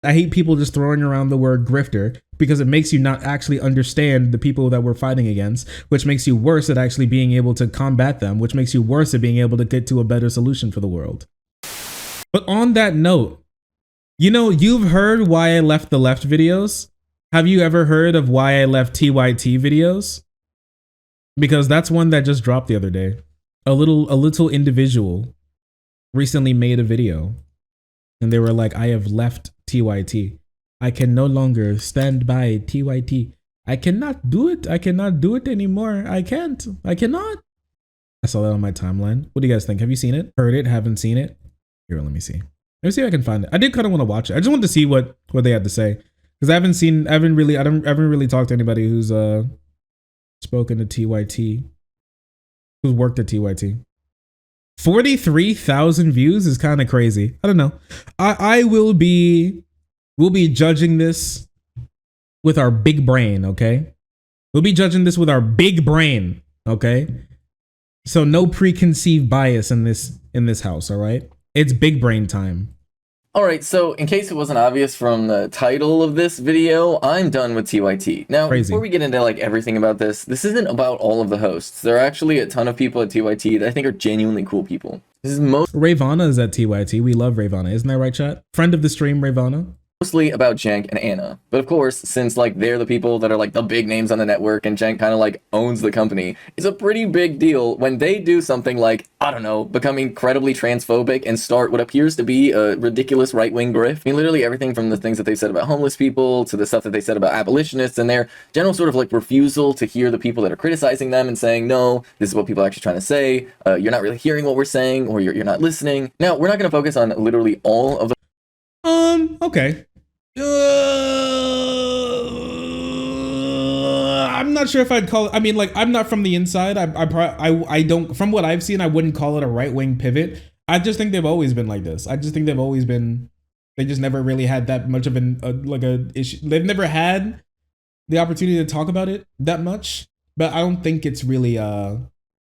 I hate people just throwing around the word grifter because it makes you not actually understand the people that we're fighting against, which makes you worse at actually being able to combat them, which makes you worse at being able to get to a better solution for the world. But on that note, you know, you've heard why I left the left videos. Have you ever heard of why I left TYT videos? Because that's one that just dropped the other day. A little individual recently made a video and they were like, I have left TYT. I can no longer stand by TYT. I cannot do it. I cannot do it anymore. I can't. I cannot. I saw that on my timeline. What do you guys think? Have you seen it? Heard it? Haven't seen it? Here, let me see. Let me see if I can find it. I did kind of want to watch it. I just wanted to see what they had to say. Because I haven't really talked to anybody who's spoken to TYT. Who's worked at TYT. 43,000 views is kind of crazy. I don't know. We'll be judging this with our big brain, okay? We'll be judging this with our big brain, okay? So no preconceived bias in this house, all right? It's big brain time. Alright, so in case it wasn't obvious from the title of this video, I'm done with TYT. Now, Crazy. Before we get into like everything about this isn't about all of the hosts. There are actually a ton of people at TYT that I think are genuinely cool people. This is Ravana is at TYT. We love Ravana. Isn't that right, chat? Friend of the stream, Ravana. Mostly about Jank and Anna. But of course, since like they're the people that are like the big names on the network and Jank kind of like owns the company, it's a pretty big deal when they do something like, I don't know, become incredibly transphobic and start what appears to be a ridiculous right-wing grift. I mean, literally everything from the things that they said about homeless people to the stuff that they said about abolitionists and their general sort of like refusal to hear the people that are criticizing them and saying, no, this is what people are actually trying to say. You're not really hearing what we're saying, or you're not listening. Now, we're not going to focus on literally all of the Okay. I'm not sure if I'd call it. I mean, like, I'm not from the inside. I don't. From what I've seen, I wouldn't call it a right wing pivot. I just think they've always been like this. I just think they've always been. They just never really had that much of an issue. They've never had the opportunity to talk about it that much. But I don't think it's really. I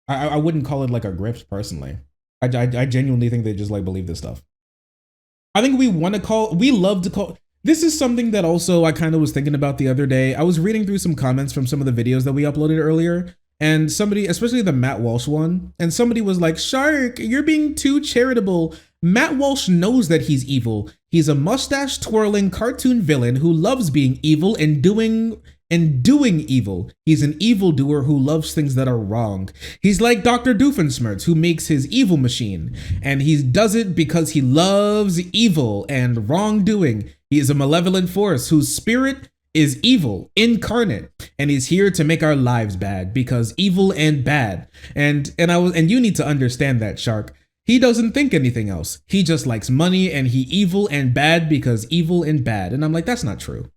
wouldn't call it like a grift personally. I genuinely think they just like believe this stuff. I think we love to call. This is something that also I kind of was thinking about the other day. I was reading through some comments from some of the videos that we uploaded earlier, and somebody, especially the Matt Walsh one, and somebody was like, Shark, you're being too charitable. Matt Walsh knows that he's evil. He's a mustache twirling cartoon villain who loves being evil and doing evil. He's an evildoer who loves things that are wrong. He's like Dr. Doofenshmirtz, who makes his evil machine, and he does it because he loves evil and wrongdoing. He is a malevolent force whose spirit is evil incarnate, and he's here to make our lives bad because evil and bad. And you need to understand that, Shark. He doesn't think anything else. He just likes money, and he evil and bad because evil and bad. And I'm like, that's not true.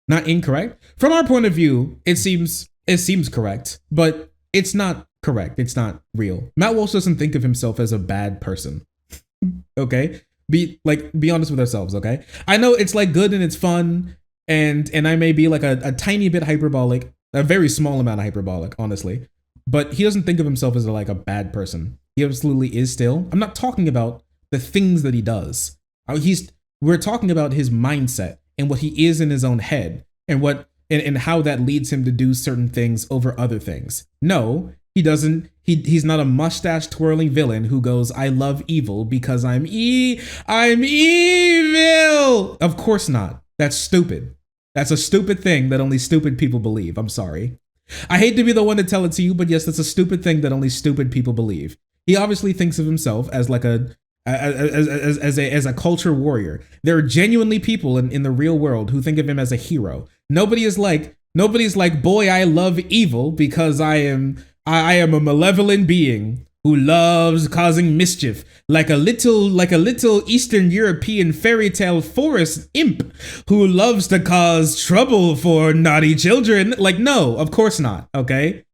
Not incorrect. From our point of view, it seems correct, but it's not correct. It's not real. Matt Walsh doesn't think of himself as a bad person. Okay? Be honest with ourselves, okay? I know it's like good and it's fun, and I may be like a tiny bit hyperbolic, a very small amount of hyperbolic, honestly. But he doesn't think of himself as like a bad person. He absolutely is still. I'm not talking about the things that he does. We're talking about his mindset and what he is in his own head, and how that leads him to do certain things over other things. No, he doesn't. He's not a mustache twirling villain who goes, I love evil because I'm evil. Of course not. That's stupid. That's a stupid thing that only stupid people believe. I'm sorry. I hate to be the one to tell it to you, but yes, that's a stupid thing that only stupid people believe. He obviously thinks of himself as like as a culture warrior. There are genuinely people in the real world who think of him as a hero. Nobody's like, boy, I love evil because I am a malevolent being who loves causing mischief, like a little Eastern European fairy tale forest imp who loves to cause trouble for naughty children. Like, no, of course not, okay?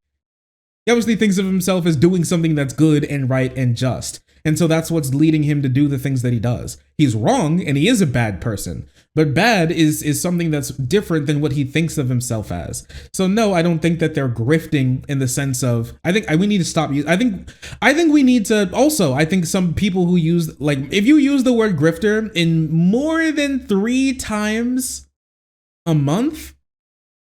He obviously thinks of himself as doing something that's good and right and just. And so that's what's leading him to do the things that he does. He's wrong and he is a bad person, But bad is something that's different than what he thinks of himself as. So no, I don't think that they're grifting in the sense of. I think we need to stop. I think we need to also. I think some people who use like if you use the word grifter in more than 3 times a month,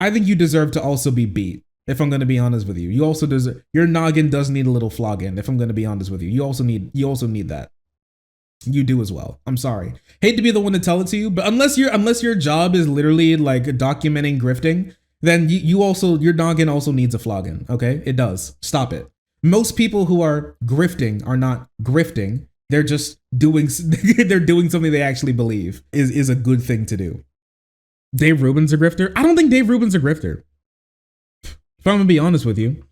I think you deserve to also be beat. If I'm going to be honest with you, you also deserve, your noggin does need a little flogging. If I'm going to be honest with you, you also need that. You do as well. I'm sorry. Hate to be the one to tell it to you, but unless your job is literally like documenting grifting, then you also, your noggin also needs a flogging. Okay, it does. Stop it. Most people who are grifting are not grifting. They're just doing they're doing something they actually believe is a good thing to do. Dave Rubin's a grifter? I don't think Dave Rubin's a grifter. If I'm gonna be honest with you,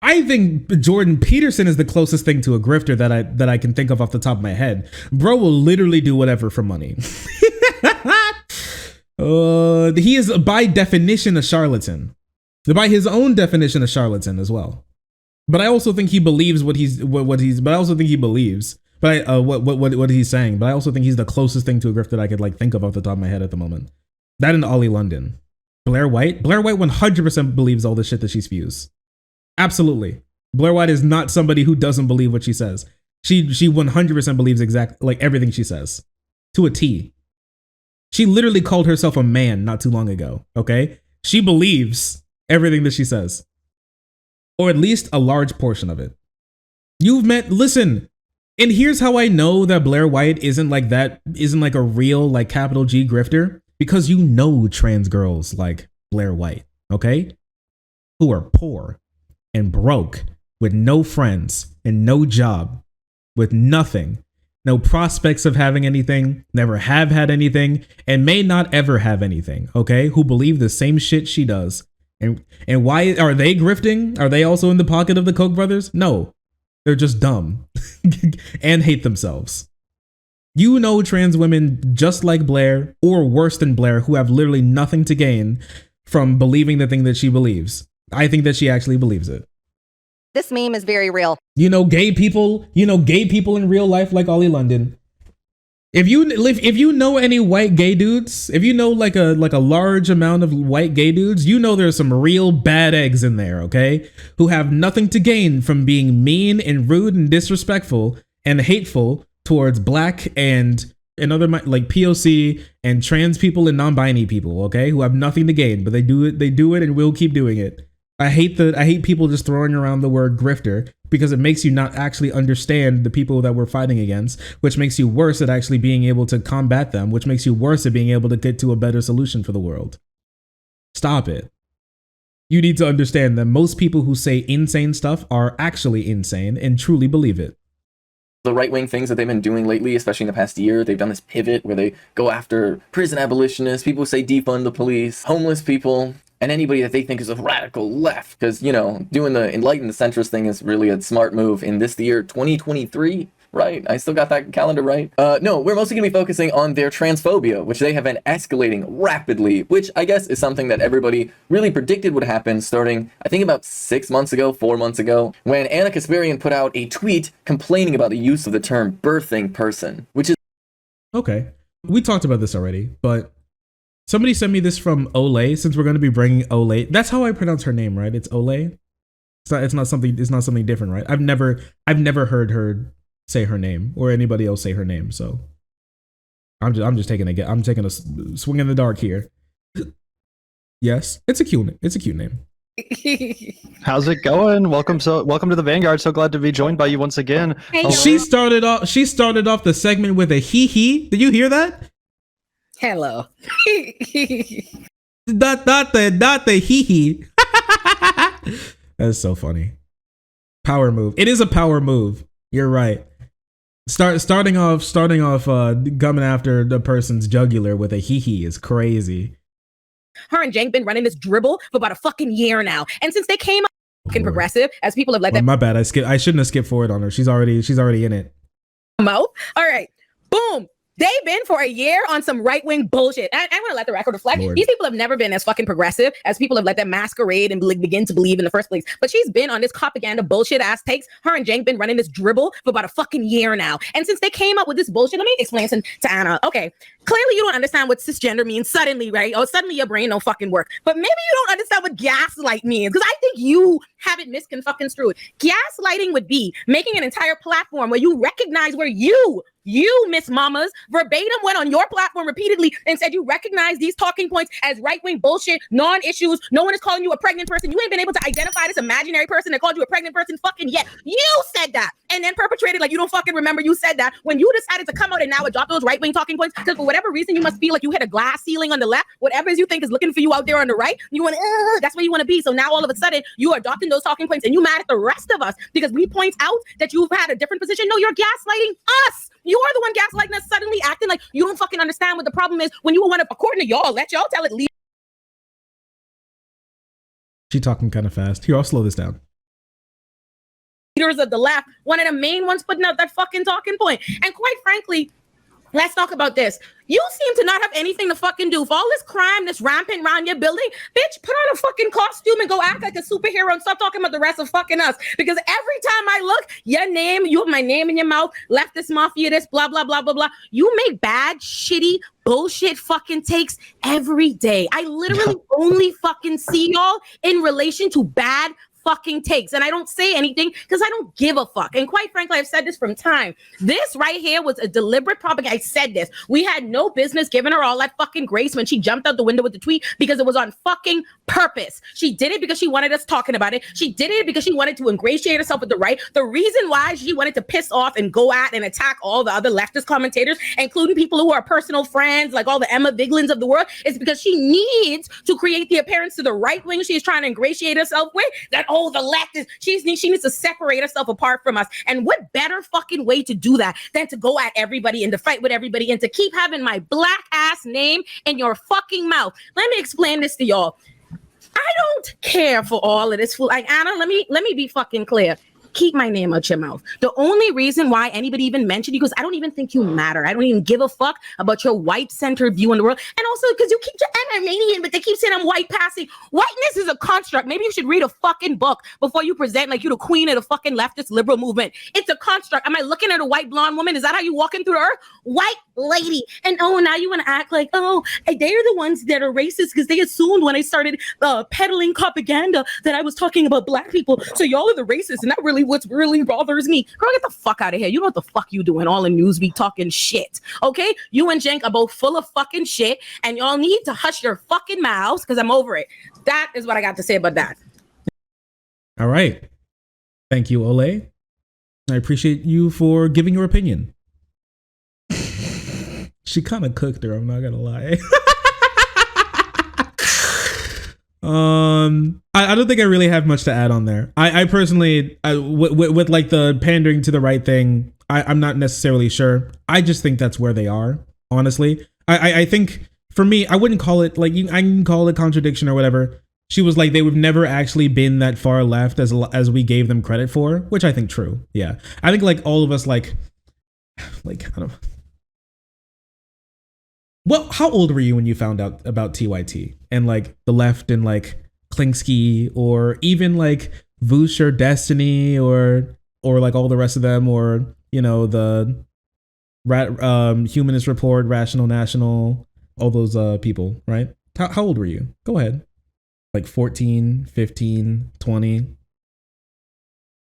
I think Jordan Peterson is the closest thing to a grifter that I can think of off the top of my head. Bro will literally do whatever for money. He is by definition a charlatan. By his own definition, a charlatan as well. But I also think he believes what he's. But I also think he believes. But what he's saying. But I also think he's the closest thing to a grifter that I could like think of off the top of my head at the moment. That and Ollie London. Blair White 100% believes all the shit that she spews. Absolutely. Blair White is not somebody who doesn't believe what she says. She 100% believes like everything she says to a T. She literally called herself a man not too long ago. Okay. She believes everything that she says, or at least a large portion of it. Listen, and here's how I know that Blair White isn't like a real like capital G grifter. Because you know trans girls like Blair White, okay? Who are poor and broke with no friends and no job, with nothing, no prospects of having anything, never have had anything, and may not ever have anything, okay? Who believe the same shit she does. And why are they grifting? Are they also in the pocket of the Koch brothers? No, they're just dumb and hate themselves. You know trans women just like Blair, or worse than Blair, who have literally nothing to gain from believing the thing that she believes. I think that she actually believes it. This meme is very real. You know gay people in real life like Ollie London. If you know any white gay dudes, if you know like a large amount of white gay dudes, you know there's some real bad eggs in there, okay? Who have nothing to gain from being mean and rude and disrespectful and hateful towards black and other like POC and trans people and non-binary people, okay, who have nothing to gain, but they do it and will keep doing it. I hate people just throwing around the word grifter because it makes you not actually understand the people that we're fighting against, which makes you worse at actually being able to combat them, which makes you worse at being able to get to a better solution for the world. Stop it. You need to understand that most people who say insane stuff are actually insane and truly believe it. The right-wing things that they've been doing lately, especially in the past year, they've done this pivot where they go after prison abolitionists, people who say defund the police, homeless people, and anybody that they think is a radical left. Because, you know, doing the enlighten the centrist thing is really a smart move in this year, 2023. Right, I still got that calendar right. No, we're mostly going to be focusing on their transphobia, which they have been escalating rapidly, which I guess is something that everybody really predicted would happen starting, I think about 4 months ago, when Anna Kasparian put out a tweet complaining about the use of the term birthing person, which is... Okay, we talked about this already, but somebody sent me this from Olay, since we're going to be bringing Olay. That's how I pronounce her name, right? It's Olay? It's not something different, right? I've never heard her say her name or anybody else say her name, so I'm just taking a swing in the dark here. Yes, it's a cute name. How's it going? Welcome to the Vanguard. So glad to be joined by you once again. Hey, She started off the segment with a hee hee. Did you hear that? Hello. Not the hee hee. That's so funny. Power move. It is a power move. You're right. Starting off coming after the person's jugular with a hee hee is crazy. Her and Jank been running this dribble for about a fucking year now. And since they came up fucking progressive, as people have let them my bad. I shouldn't have skipped forward on her. She's already in it. mouth. All right. Boom. They've been for a year on some right-wing bullshit. I want to let the record reflect. Lord. These people have never been as fucking progressive as people have let them masquerade and begin to believe in the first place. But she's been on this propaganda bullshit ass takes. Her and Cenk been running this dribble for about a fucking year now. And since they came up with this bullshit, let me explain to Anna. Okay, clearly you don't understand what cisgender means suddenly, right? Oh, suddenly your brain don't fucking work. But maybe you don't understand what gaslight means, because I think you have it misconstrued. Gaslighting would be making an entire platform where you recognize where you, Miss Mamas, verbatim went on your platform repeatedly and said you recognize these talking points as right-wing bullshit, non-issues. No one is calling you a pregnant person. You ain't been able to identify this imaginary person that called you a pregnant person fucking yet. You said that and then perpetrated like you don't fucking remember you said that when you decided to come out and now adopt those right-wing talking points because for whatever reason you must feel like you hit a glass ceiling on the left. Whatever you think is looking for you out there on the right, you want that's where you want to be. So now all of a sudden you are adopting those talking points and you mad at the rest of us because we point out that you've had a different position. No, you're gaslighting us. You are the one gaslighting us, suddenly acting like you don't fucking understand what the problem is when you want to, according to y'all, let y'all tell it. She talking kind of fast. Here, I'll slow this down. Leaders of the left, one of the main ones putting out that fucking talking point. And quite frankly, let's talk about this. You seem to not have anything to fucking do. For all this crime that's rampant around your building, bitch, put on a fucking costume and go act like a superhero and stop talking about the rest of fucking us. Because every time I look, your name, you have my name in your mouth, leftist mafia, this, blah, blah, blah, blah, blah. You make bad, shitty, bullshit fucking takes every day. I literally only fucking see y'all in relation to bad fucking takes. And I don't say anything because I don't give a fuck. And quite frankly, I've said this from time. This right here was a deliberate propaganda. I said this. We had no business giving her all that fucking grace when she jumped out the window with the tweet because it was on fucking purpose. She did it because she wanted us talking about it. She did it because she wanted to ingratiate herself with the right. The reason why she wanted to piss off and go at and attack all the other leftist commentators, including people who are personal friends, like all the Emma Viglins of the world, is because she needs to create the appearance to the right wing she is trying to ingratiate herself with, that oh, the left is, she needs to separate herself apart from us. And what better fucking way to do that than to go at everybody and to fight with everybody and to keep having my black ass name in your fucking mouth. Let me explain this to y'all. I don't care for all of this fool. Like, Anna, let me be fucking clear. Keep my name out your mouth. The only reason why anybody even mentioned you, because I don't even think you matter. I don't even give a fuck about your white-centered view in the world. And also because you keep, I'm Armenian, but they keep saying I'm white passing. Whiteness is a construct. Maybe you should read a fucking book before you present like you the queen of the fucking leftist liberal movement. It's a construct. Am I looking at a white blonde woman? Is that how you walking through the earth? White lady. And oh, now you want to act like, oh, they're the ones that are racist because they assumed when I started peddling propaganda that I was talking about black people. So y'all are the racists, and that really what's really bothers me. Girl, get the fuck out of here. You know what the fuck you doing all in Newsweek talking shit, okay? You and Cenk are both full of fucking shit, and y'all need to hush your fucking mouths because I'm over it. That is what I got to say about that. All right. Thank you, Ole. I appreciate you for giving your opinion. She kind of cooked her, I'm not gonna lie. I don't think I really have much to add on there. I personally, with like the pandering to the right thing, I'm not necessarily sure. I just think that's where they are, honestly. I think for me, I wouldn't call it like, I can call it contradiction or whatever. She was like, they've never actually been that far left as we gave them credit for, which I think true. Yeah. I think like all of us like, I don't know. Well, how old were you when you found out about TYT and like the left and like Klinsky or even like Voosh or Destiny or like all the rest of them, or, you know, the Humanist Report, Rational National, all those people, right? How old were you? Go ahead. Like 14, 15, 20,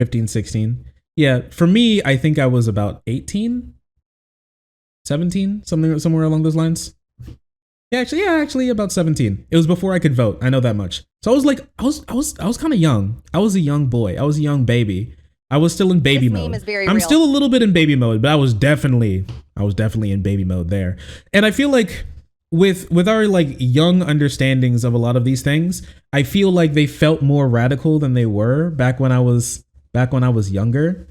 15, 16. Yeah, for me, I think I was about 18. 17, somewhere along those lines. Yeah, actually about 17. It was before I could vote. I know that much. So I was like, I was kind of young. I was a young boy. I was a young baby. I was still in baby mode. I'm still a little bit in baby mode, but I was definitely in baby mode there. And I feel like with our like young understandings of a lot of these things, I feel like they felt more radical than they were back when I was younger.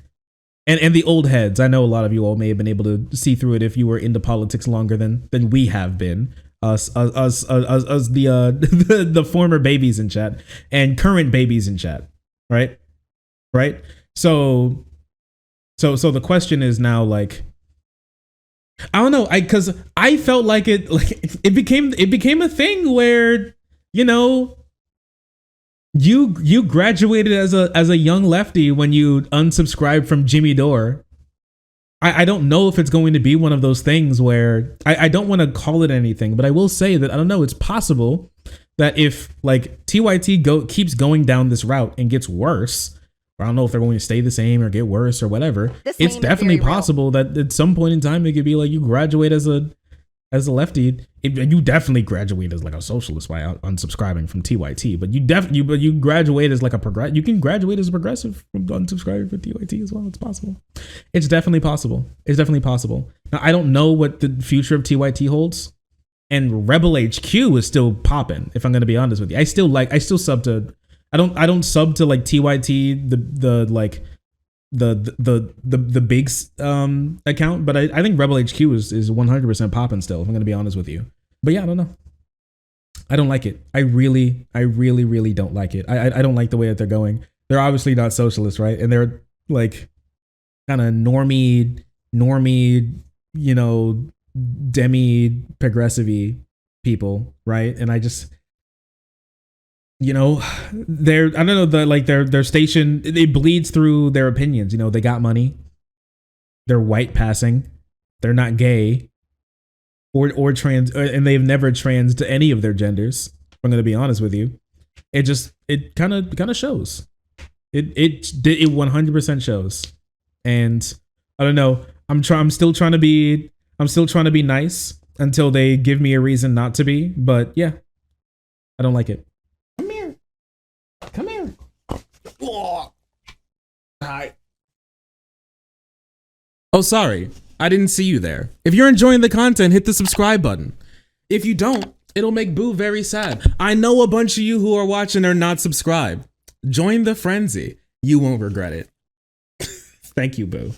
And the old heads, I know a lot of you all may have been able to see through it if you were into politics longer than we have been. Us the former babies in chat and current babies in chat, right? So the question is now like, I don't know. Because I felt like it became a thing where, you know, you graduated as a young lefty when you unsubscribed from Jimmy Dore. I don't know if it's going to be one of those things where I don't want to call it anything, but I will say that I don't know. It's possible that if like TYT keeps going down this route and gets worse, or I don't know if they're going to stay the same or get worse or whatever. It's definitely possible that at some point in time it could be like you graduate as a lefty. You definitely graduate as like a socialist by unsubscribing from TYT, but you graduate as like you can graduate as a progressive from unsubscribing from TYT as well. It's possible. It's definitely possible. It's definitely possible. Now I don't know what the future of TYT holds, and Rebel HQ is still popping. If I'm going to be honest with you, I still sub to. I don't sub to like TYT the big account, but I think Rebel HQ is 100% popping still, if I'm gonna be honest with you. But yeah, I don't know. I don't like it. I really don't like it. I don't like the way that they're going. They're obviously not socialists, right? And they're like kind of normie, you know, demi progressive people, right? And I just, you know, I don't know, their station, it bleeds through their opinions. You know, they got money, they're white passing, they're not gay or trans, and they've never trans to any of their genders. I'm gonna be honest with you. It kind of shows. It 100% shows. And I don't know. I'm still trying to be nice until they give me a reason not to be. But yeah, I don't like it. Come here. Oh. Hi. Oh, sorry. I didn't see you there. If you're enjoying the content, hit the subscribe button. If you don't, it'll make Boo very sad. I know a bunch of you who are watching are not subscribed. Join the frenzy. You won't regret it. Thank you, Boo.